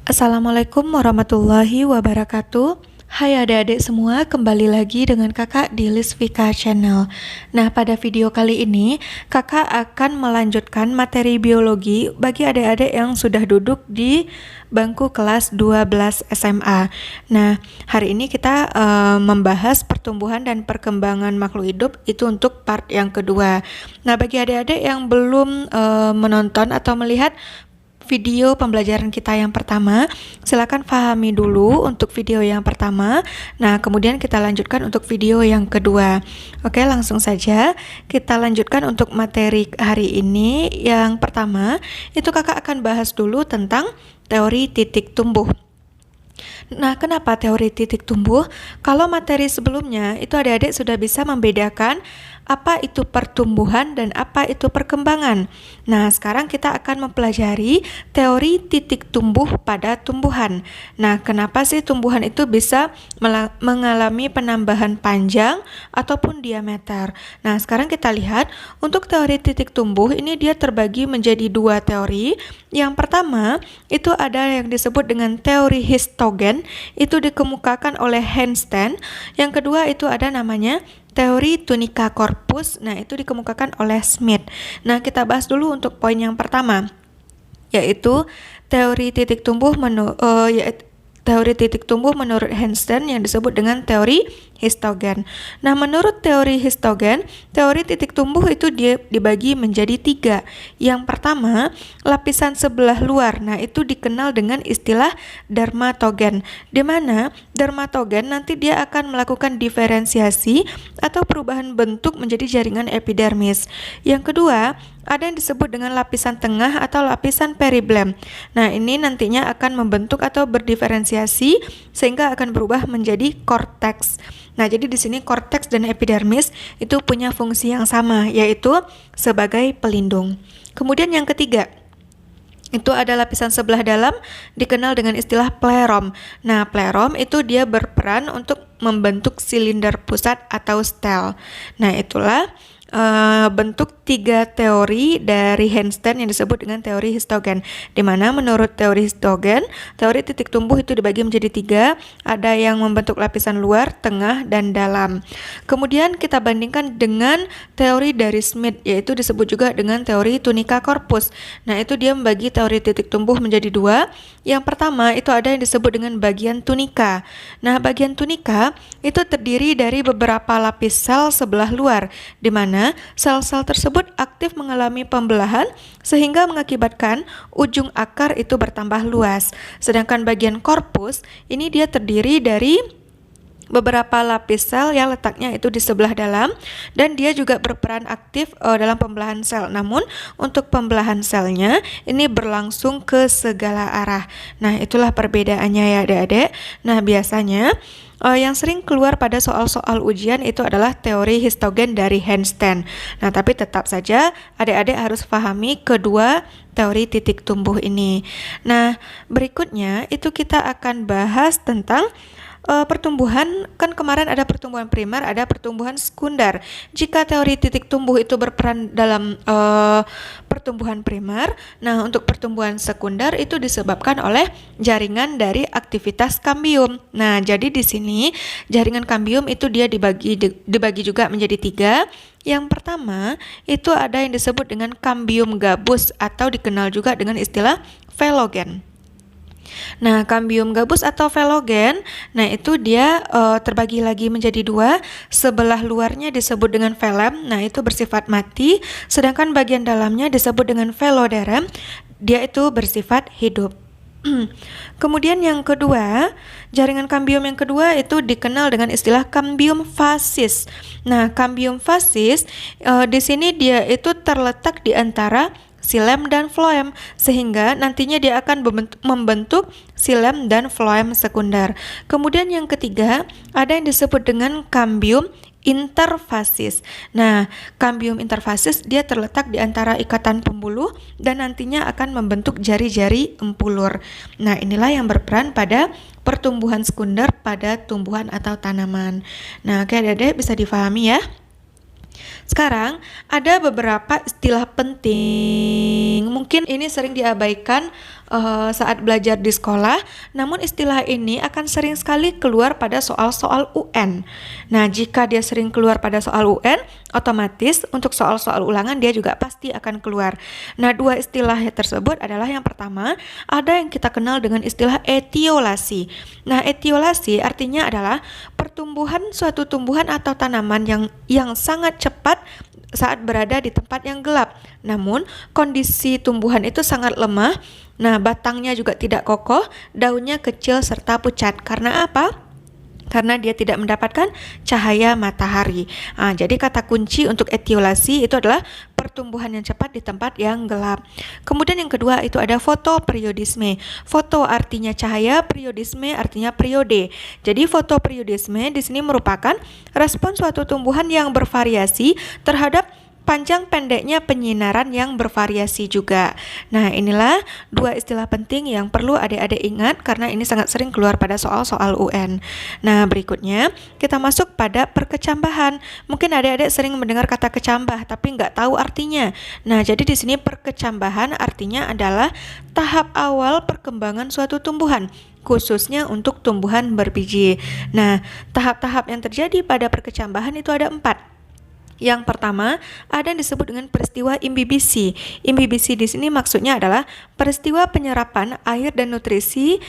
Assalamualaikum warahmatullahi wabarakatuh. Hai adik-adik semua, kembali lagi dengan kakak di Lisvika Channel. Nah, pada video kali ini, kakak akan melanjutkan materi biologi bagi adik-adik yang sudah duduk di bangku kelas 12 SMA. Nah, hari ini kita membahas pertumbuhan dan perkembangan makhluk hidup, itu untuk part yang kedua. Nah, bagi adik-adik yang belum menonton atau melihat video pembelajaran kita yang pertama, silakan pahami dulu untuk video yang pertama. Nah, kemudian kita lanjutkan untuk video yang kedua. Oke, langsung saja kita lanjutkan untuk materi hari ini. Yang pertama, itu kakak akan bahas dulu tentang teori titik tumbuh. Nah, kenapa teori titik tumbuh? Kalau materi sebelumnya itu adik-adik sudah bisa membedakan apa itu pertumbuhan dan apa itu perkembangan. Nah, sekarang kita akan mempelajari teori titik tumbuh pada tumbuhan. Nah, kenapa sih tumbuhan itu bisa mengalami penambahan panjang ataupun diameter? Nah, sekarang kita lihat untuk teori titik tumbuh ini dia terbagi menjadi dua teori. Yang pertama, itu ada yang disebut dengan teori histogen, itu dikemukakan oleh Einstein. Yang kedua itu ada namanya teori tunica corpus, nah itu dikemukakan oleh Smith. Nah, kita bahas dulu untuk poin yang pertama, yaitu teori titik tumbuh menurut Einstein yang disebut dengan teori histogen. Nah, menurut teori histogen, teori titik tumbuh itu dibagi menjadi tiga. Yang pertama, lapisan sebelah luar. Nah, itu dikenal dengan istilah dermatogen, di mana dermatogen nanti dia akan melakukan diferensiasi atau perubahan bentuk menjadi jaringan epidermis. Yang kedua, ada yang disebut dengan lapisan tengah atau lapisan periblem. Nah, ini nantinya akan membentuk atau berdiferensiasi sehingga akan berubah menjadi korteks. Nah, jadi di sini korteks dan epidermis itu punya fungsi yang sama, yaitu sebagai pelindung. Kemudian yang ketiga, itu ada lapisan sebelah dalam dikenal dengan istilah plerom. Nah, plerom itu dia berperan untuk membentuk silinder pusat atau stel. Nah, itulah bentuk tiga teori dari Einstein yang disebut dengan teori histogen, di mana menurut teori histogen, teori titik tumbuh itu dibagi menjadi tiga, ada yang membentuk lapisan luar, tengah, dan dalam. Kemudian kita bandingkan dengan teori dari Smith, yaitu disebut juga dengan teori tunica corpus. Nah, itu dia membagi teori titik tumbuh menjadi dua. Yang pertama itu ada yang disebut dengan bagian tunika. Nah, bagian tunika itu terdiri dari beberapa lapis sel sebelah luar, di mana sel-sel tersebut aktif mengalami pembelahan sehingga mengakibatkan ujung akar itu bertambah luas. Sedangkan bagian korpus ini dia terdiri dari beberapa lapis sel yang letaknya itu di sebelah dalam, dan dia juga berperan aktif dalam pembelahan sel. Namun untuk pembelahan selnya ini berlangsung ke segala arah. Nah, itulah perbedaannya ya adik-adik. Nah, biasanya yang sering keluar pada soal-soal ujian itu adalah teori histogen dari Einstein. Nah, tapi tetap saja adik-adik harus pahami kedua teori titik tumbuh ini. Nah, berikutnya itu kita akan bahas tentang pertumbuhan. Kan kemarin ada pertumbuhan primer, ada pertumbuhan sekunder. Jika teori titik tumbuh itu berperan dalam pertumbuhan primer, nah untuk pertumbuhan sekunder itu disebabkan oleh jaringan dari aktivitas kambium. Nah, jadi di sini jaringan kambium itu dia dibagi juga menjadi tiga. Yang pertama itu ada yang disebut dengan kambium gabus atau dikenal juga dengan istilah velogen. Nah, kambium gabus atau velogen, nah itu dia terbagi lagi menjadi dua. Sebelah luarnya disebut dengan velum, nah itu bersifat mati, sedangkan bagian dalamnya disebut dengan veloderem, dia itu bersifat hidup. Kemudian yang kedua, jaringan kambium yang kedua itu dikenal dengan istilah kambium fasis. Nah, kambium fasis di sini dia itu terletak di antara xilem dan floem, sehingga nantinya dia akan membentuk xilem dan floem sekunder. Kemudian yang ketiga, ada yang disebut dengan kambium interfasis. Nah, kambium interfasis dia terletak di antara ikatan pembuluh dan nantinya akan membentuk jari-jari empulur. Nah, inilah yang berperan pada pertumbuhan sekunder pada tumbuhan atau tanaman. Nah, oke adik-adik bisa difahami ya. Sekarang ada beberapa istilah penting, mungkin ini sering diabaikan saat belajar di sekolah, namun istilah ini akan sering sekali keluar pada soal-soal UN. Nah, jika dia sering keluar pada soal UN, otomatis untuk soal-soal ulangan dia juga pasti akan keluar. Nah, dua istilah tersebut adalah yang pertama, ada yang kita kenal dengan istilah etiolasi. Nah, etiolasi artinya adalah pertumbuhan suatu tumbuhan atau tanaman yang sangat cepat saat berada di tempat yang gelap. Namun, kondisi tumbuhan itu sangat lemah. Nah, batangnya juga tidak kokoh, daunnya kecil serta pucat. Karena apa? Karena dia tidak mendapatkan cahaya matahari. Jadi kata kunci untuk etiolasi itu adalah pertumbuhan yang cepat di tempat yang gelap. Kemudian yang kedua itu ada fotoperiodisme. Foto artinya cahaya, periodisme artinya periode. Jadi fotoperiodisme di sini merupakan respon suatu tumbuhan yang bervariasi terhadap panjang pendeknya penyinaran yang bervariasi juga. Nah, inilah dua istilah penting yang perlu adik-adik ingat karena ini sangat sering keluar pada soal-soal UN. Nah, berikutnya kita masuk pada perkecambahan. Mungkin adik-adik sering mendengar kata kecambah tapi nggak tahu artinya. Nah, jadi di sini perkecambahan artinya adalah tahap awal perkembangan suatu tumbuhan, khususnya untuk tumbuhan berbiji. Nah, tahap-tahap yang terjadi pada perkecambahan itu ada 4. Yang pertama, ada yang disebut dengan peristiwa imbibisi. Imbibisi di sini maksudnya adalah peristiwa penyerapan air dan nutrisi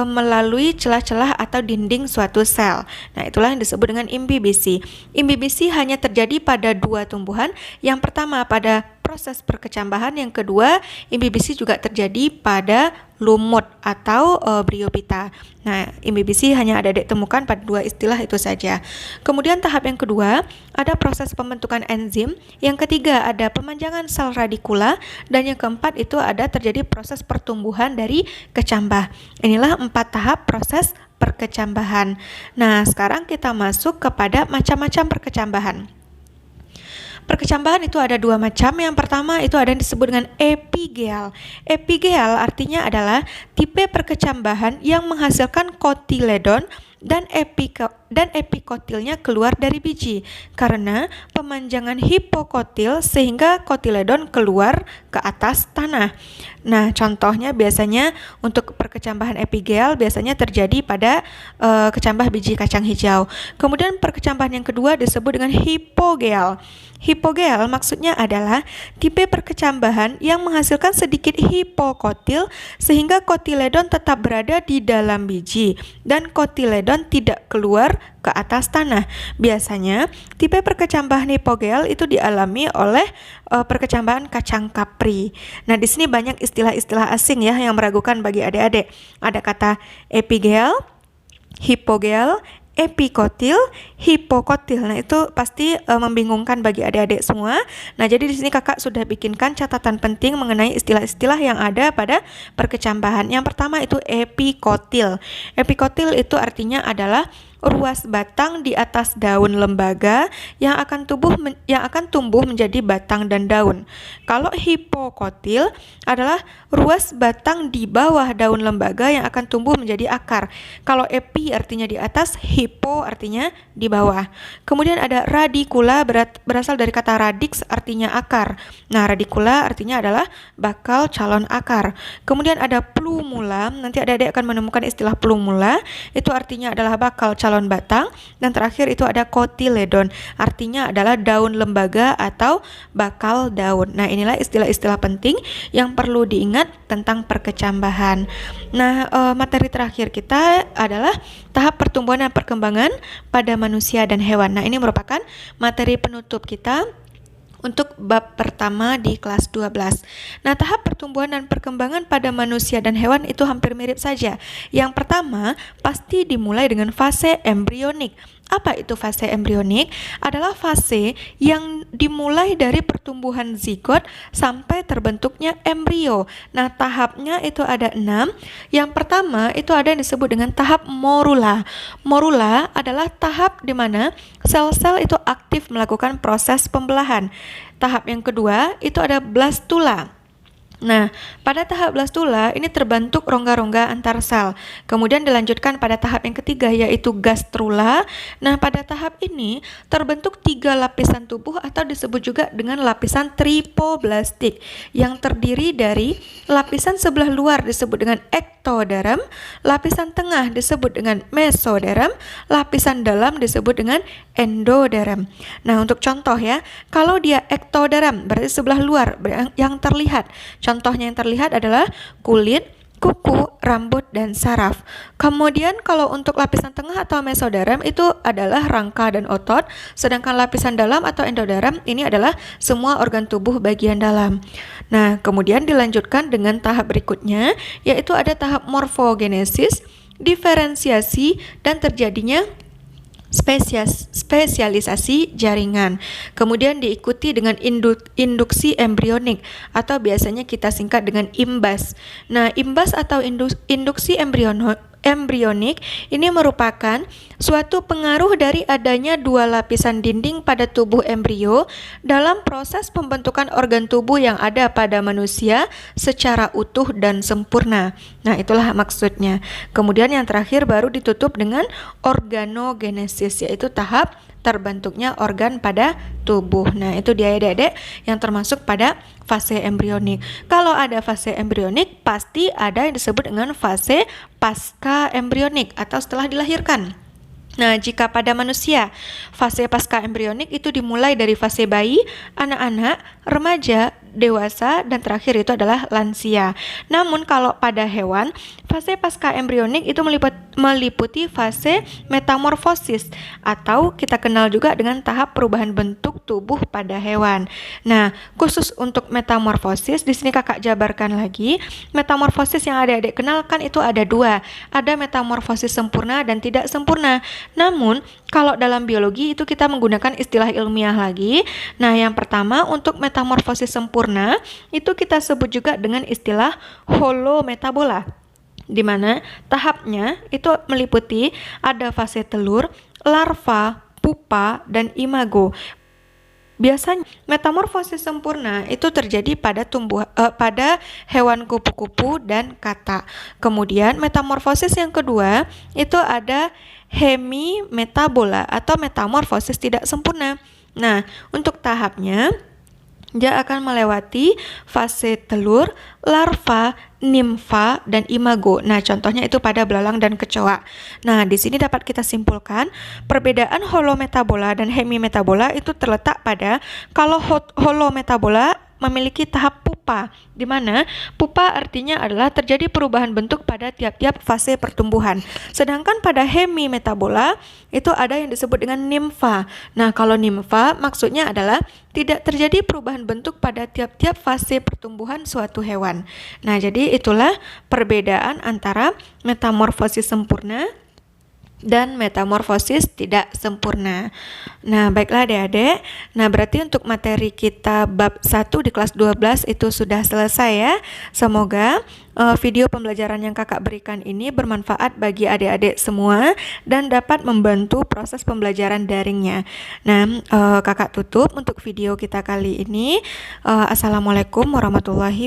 melalui celah-celah atau dinding suatu sel. Nah, itulah yang disebut dengan imbibisi. Imbibisi hanya terjadi pada 2 tumbuhan. Yang pertama pada proses perkecambahan, yang kedua imbibisi juga terjadi pada lumut atau bryophyta. Nah, imbibisi hanya ada ditemukan pada 2 istilah itu saja. Kemudian tahap yang kedua ada proses pembentukan enzim, yang ketiga ada pemanjangan sel radikula, dan yang keempat itu ada terjadi proses pertumbuhan dari kecambah. Inilah 4 tahap proses perkecambahan. Nah, sekarang kita masuk kepada macam-macam perkecambahan. Perkecambahan itu ada 2 macam. Yang pertama itu ada yang disebut dengan epigeal. Epigeal artinya adalah tipe perkecambahan yang menghasilkan kotiledon dan epikotilnya keluar dari biji karena pemanjangan hipokotil sehingga kotiledon keluar ke atas tanah. Nah, contohnya biasanya untuk perkecambahan epigeal biasanya terjadi pada kecambah biji kacang hijau. Kemudian perkecambahan yang kedua disebut dengan hipogeal. Hipogeal maksudnya adalah tipe perkecambahan yang menghasilkan sedikit hipokotil sehingga kotiledon tetap berada di dalam biji dan kotiledon tidak keluar ke atas tanah. Biasanya tipe perkecambahan hipogeal itu dialami oleh perkecambahan kacang kapri. Nah, di sini banyak istilah-istilah asing ya yang meragukan bagi adik-adik. Ada kata epigeal, hipogeal, epikotil, hipokotil. Nah, itu pasti membingungkan bagi adik-adik semua. Nah, jadi di sini kakak sudah bikinkan catatan penting mengenai istilah-istilah yang ada pada perkecambahan. Yang pertama itu epikotil. Epikotil itu artinya adalah ruas batang di atas daun lembaga yang akan tumbuh menjadi batang dan daun. Kalau hipokotil adalah ruas batang di bawah daun lembaga yang akan tumbuh menjadi akar. Kalau epi artinya di atas, hipo artinya di bawah. Kemudian ada radicula, berasal dari kata radix artinya akar. Nah, radicula artinya adalah bakal calon akar. Kemudian ada plumula, nanti adik-adik akan menemukan istilah plumula, itu artinya adalah bakal calon batang. Dan terakhir itu ada kotiledon, artinya adalah daun lembaga atau bakal daun. Nah, inilah istilah-istilah penting yang perlu diingat tentang perkecambahan. Nah, materi terakhir kita adalah tahap pertumbuhan dan perkembangan pada manusia dan hewan. Nah, ini merupakan materi penutup kita untuk bab pertama di kelas 12. Nah, tahap pertumbuhan dan perkembangan pada manusia dan hewan itu hampir mirip saja. Yang pertama, pasti dimulai dengan fase embrionik. Apa itu fase embrionik? Adalah fase yang dimulai dari pertumbuhan zigot sampai terbentuknya embrio. Nah, tahapnya itu ada 6. Yang pertama itu ada yang disebut dengan tahap morula. Morula adalah tahap di mana sel-sel itu aktif melakukan proses pembelahan. Tahap yang kedua itu ada blastula. Nah, pada tahap blastula ini terbentuk rongga-rongga antar sel. Kemudian dilanjutkan pada tahap yang ketiga yaitu gastrula. Nah, pada tahap ini terbentuk 3 lapisan tubuh atau disebut juga dengan lapisan tripoblastik yang terdiri dari lapisan sebelah luar disebut dengan ektoderm, lapisan tengah disebut dengan mesoderm, lapisan dalam disebut dengan endoderm. Nah, untuk contoh ya, kalau dia ektoderm berarti sebelah luar yang terlihat. Contohnya yang terlihat adalah kulit, kuku, rambut, dan saraf. Kemudian kalau untuk lapisan tengah atau mesoderm itu adalah rangka dan otot, sedangkan lapisan dalam atau endoderm ini adalah semua organ tubuh bagian dalam. Nah, kemudian dilanjutkan dengan tahap berikutnya, yaitu ada tahap morfogenesis, diferensiasi, dan terjadinya spesialisasi jaringan. Kemudian diikuti dengan induksi embrionik atau biasanya kita singkat dengan IMBAS. Nah, IMBAS atau induksi embrionik ini merupakan suatu pengaruh dari adanya 2 lapisan dinding pada tubuh embrio dalam proses pembentukan organ tubuh yang ada pada manusia secara utuh dan sempurna. Nah, itulah maksudnya. Kemudian yang terakhir baru ditutup dengan organogenesis, yaitu tahap terbentuknya organ pada tubuh. Nah, itu dia adik-adik yang termasuk pada fase embrionik. Kalau ada fase embrionik, pasti ada yang disebut dengan fase pasca embrionik atau setelah dilahirkan. Nah, jika pada manusia, fase pasca embrionik itu dimulai dari fase bayi, anak-anak, remaja, dewasa, dan terakhir itu adalah lansia. Namun kalau pada hewan, fase pasca embrionik itu meliputi fase metamorfosis atau kita kenal juga dengan tahap perubahan bentuk tubuh pada hewan. Nah, khusus untuk metamorfosis, di sini kakak jabarkan lagi. Metamorfosis yang adik-adik kenalkan itu ada 2. Ada metamorfosis sempurna dan tidak sempurna. Namun, kalau dalam biologi itu kita menggunakan istilah ilmiah lagi. Nah, yang pertama untuk metamorfosis sempurna itu kita sebut juga dengan istilah holometabola, di mana tahapnya itu meliputi ada fase telur, larva, pupa, dan imago. Biasanya metamorfosis sempurna itu terjadi pada pada hewan kupu-kupu dan kata. Kemudian metamorfosis yang kedua itu ada hemimetabola atau metamorfosis tidak sempurna. Nah, untuk tahapnya dia akan melewati fase telur, larva, nimfa, dan imago. Nah, contohnya itu pada belalang dan kecoa. Nah, di sini dapat kita simpulkan perbedaan holometabola dan hemimetabola itu terletak pada kalau holometabola memiliki tahap pupa, di mana pupa artinya adalah terjadi perubahan bentuk pada tiap-tiap fase pertumbuhan. Sedangkan pada hemimetabola itu ada yang disebut dengan nimfa. Nah, kalau nimfa maksudnya adalah tidak terjadi perubahan bentuk pada tiap-tiap fase pertumbuhan suatu hewan. Nah, jadi itulah perbedaan antara metamorfosis sempurna dan metamorfosis tidak sempurna. Nah, baiklah adik-adik. Nah, berarti untuk materi kita bab 1 di kelas 12 itu sudah selesai ya. Semoga video pembelajaran yang kakak berikan ini bermanfaat bagi adik-adik semua dan dapat membantu proses pembelajaran daringnya. Nah, kakak tutup untuk video kita kali ini. Assalamualaikum warahmatullahi wabarakatuh.